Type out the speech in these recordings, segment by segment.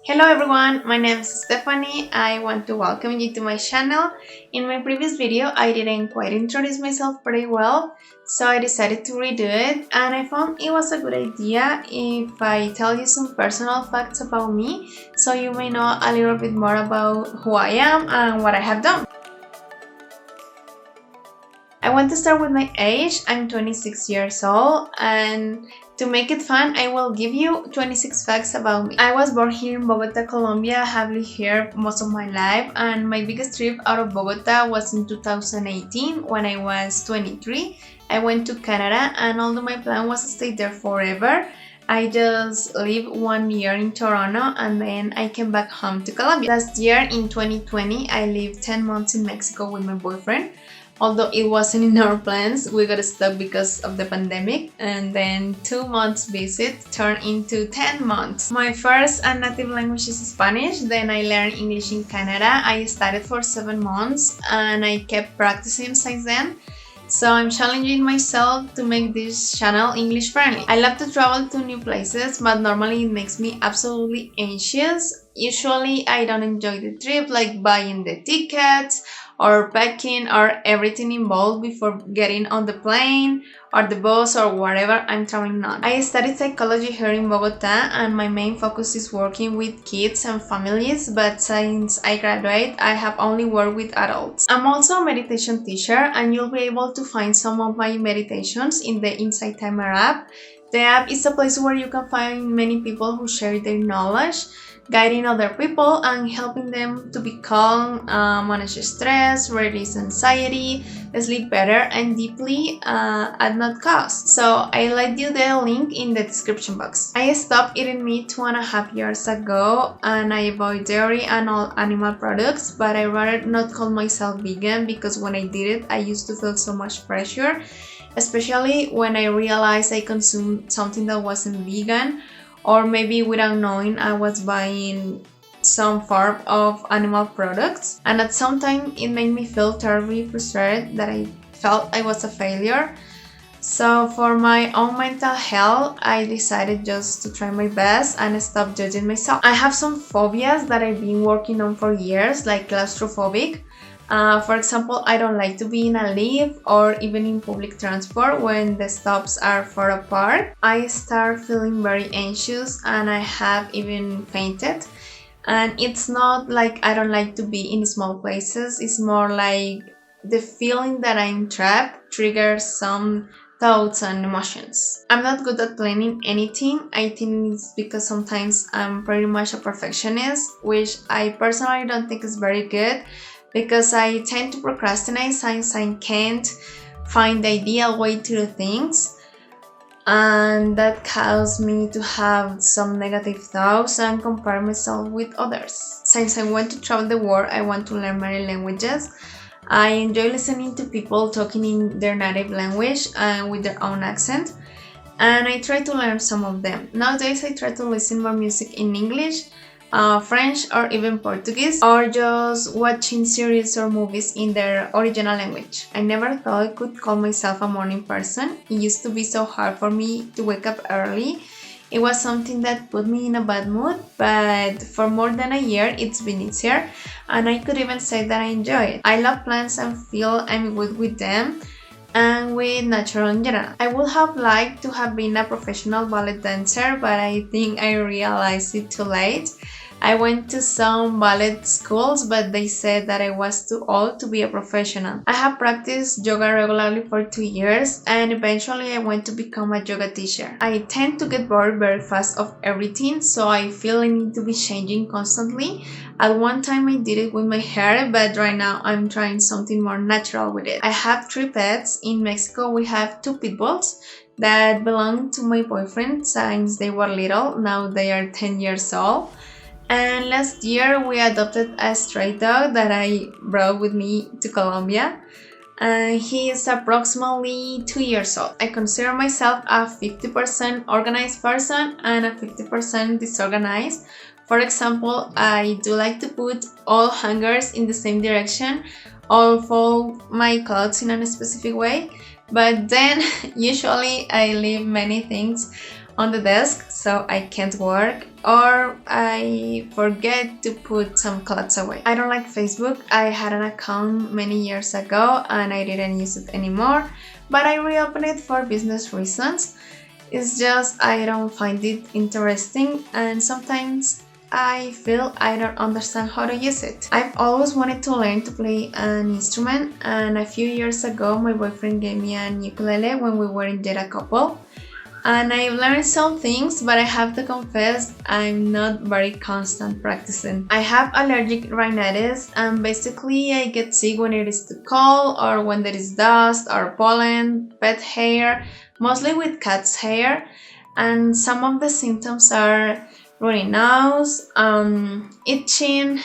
Hello everyone, my name is Stephanie. I want to welcome you to my channel. In my previous video, I didn't quite introduce myself pretty well, so I decided to redo it, and I found it was a good idea if I tell you some personal facts about me, so you may know a little bit more about who I am and what I have done. I want to start with my age. I'm 26 years old, and to make it fun, I will give you 26 facts about me. I was born here in Bogota, Colombia. I have lived here most of my life, and my biggest trip out of Bogota was in 2018 when I was 23. I went to Canada, and although my plan was to stay there forever, I just lived 1 year in Toronto and then I came back home to Colombia. Last year in 2020, I lived 10 months in Mexico with my boyfriend. Although it wasn't in our plans, we got stuck because of the pandemic, and then 2 months visit turned into 10 months. My first and native language is Spanish, then I learned English in Canada. I studied for 7 months and I kept practicing since then. So I'm challenging myself to make this channel English friendly. I love to travel to new places, but normally it makes me absolutely anxious. Usually I don't enjoy the trip, like buying the tickets or packing or everything involved before getting on the plane or the bus or whatever I'm traveling on. I studied psychology here in Bogota, and my main focus is working with kids and families, but since I graduate, I have only worked with adults. I'm also a meditation teacher, and you'll be able to find some of my meditations in the Insight Timer app. The app is a place where you can find many people who share their knowledge, guiding other people and helping them to be calm, manage stress, reduce anxiety, sleep better and deeply at not cost. So I left you the link in the description box. I stopped eating meat 2.5 years ago, and I avoid dairy and all animal products, but I rather not call myself vegan because when I did it, I used to feel so much pressure, especially when I realized I consumed something that wasn't vegan, or maybe without knowing I was buying some form of animal products. And at some time it made me feel terribly frustrated that I felt I was a failure. So for my own mental health, I decided just to try my best and stop judging myself. I have some phobias that I've been working on for years, like claustrophobic. For example, I don't like to be in a lift or even in public transport when the stops are far apart. I start feeling very anxious and I have even fainted. And it's not like I don't like to be in small places, it's more like the feeling that I'm trapped triggers some thoughts and emotions. I'm not good at planning anything. I think it's because sometimes I'm pretty much a perfectionist, which I personally don't think is very good, because I tend to procrastinate since I can't find the ideal way to do things, and that caused me to have some negative thoughts and compare myself with others. Since I want to travel the world, I want to learn many languages. I enjoy listening to people talking in their native language and with their own accent, and I try to learn some of them. Nowadays I try to listen more music in English, French or even Portuguese, or just watching series or movies in their original language. I never thought I could call myself a morning person. It used to be so hard for me to wake up early. It was something that put me in a bad mood, but for more than a year it's been easier, and I could even say that I enjoy it. I love plants and feel I'm good with them and with nature in general. I would have liked to have been a professional ballet dancer, but I think I realized it too late. I went to some ballet schools, but they said that I was too old to be a professional. I have practiced yoga regularly for 2 years, and eventually I went to become a yoga teacher. I tend to get bored very fast of everything, so I feel I need to be changing constantly. At one time I did it with my hair, but right now I'm trying something more natural with it. I have 3 pets. In Mexico we have 2 pit bulls that belong to my boyfriend since they were little. Now they are 10 years old. And last year we adopted a stray dog that I brought with me to Colombia. He is approximately 2 years old. I consider myself a 50% organized person and a 50% disorganized. For example, I do like to put all hangers in the same direction or fold my clothes in a specific way, but then usually I leave many things on the desk so I can't work, or I forget to put some clothes away. I don't like Facebook. I had an account many years ago and I didn't use it anymore, but I reopened it for business reasons. It's just I don't find it interesting, and sometimes I feel I don't understand how to use it. I've always wanted to learn to play an instrument, and a few years ago my boyfriend gave me an ukulele when we weren't yet a couple. And I've learned some things, but I have to confess I'm not very constant practicing. I have allergic rhinitis, and basically I get sick when it is too cold or when there is dust or pollen, pet hair, mostly with cat's hair. And some of the symptoms are runny nose, itching,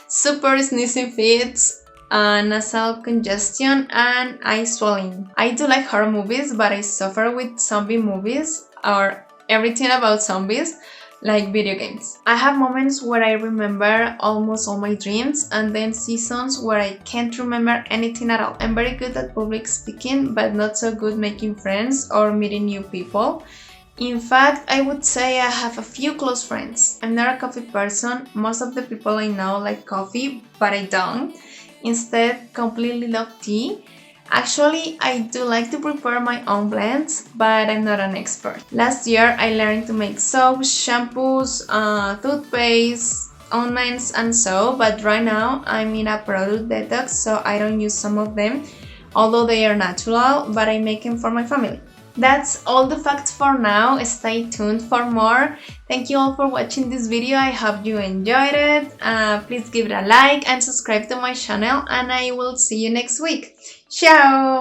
super sneezing fits, nasal congestion, and eye swelling. I do like horror movies, but I suffer with zombie movies or everything about zombies, like video games. I have moments where I remember almost all my dreams, and then seasons where I can't remember anything at all. I'm very good at public speaking, but not so good making friends or meeting new people. In fact, I would say I have a few close friends. I'm not a coffee person. Most of the people I know like coffee, but I don't. Instead, completely love tea. Actually, I do like to prepare my own blends, but I'm not an expert. Last year, I learned to make soaps, shampoos, toothpaste, ointments, and so, but right now I'm in a product detox, so I don't use some of them, although they are natural, but I make them for my family. That's all the facts for now. Stay tuned for more. Thank you all for watching this video. I hope you enjoyed it. Please give it a like and subscribe to my channel, and I will see you next week. Ciao!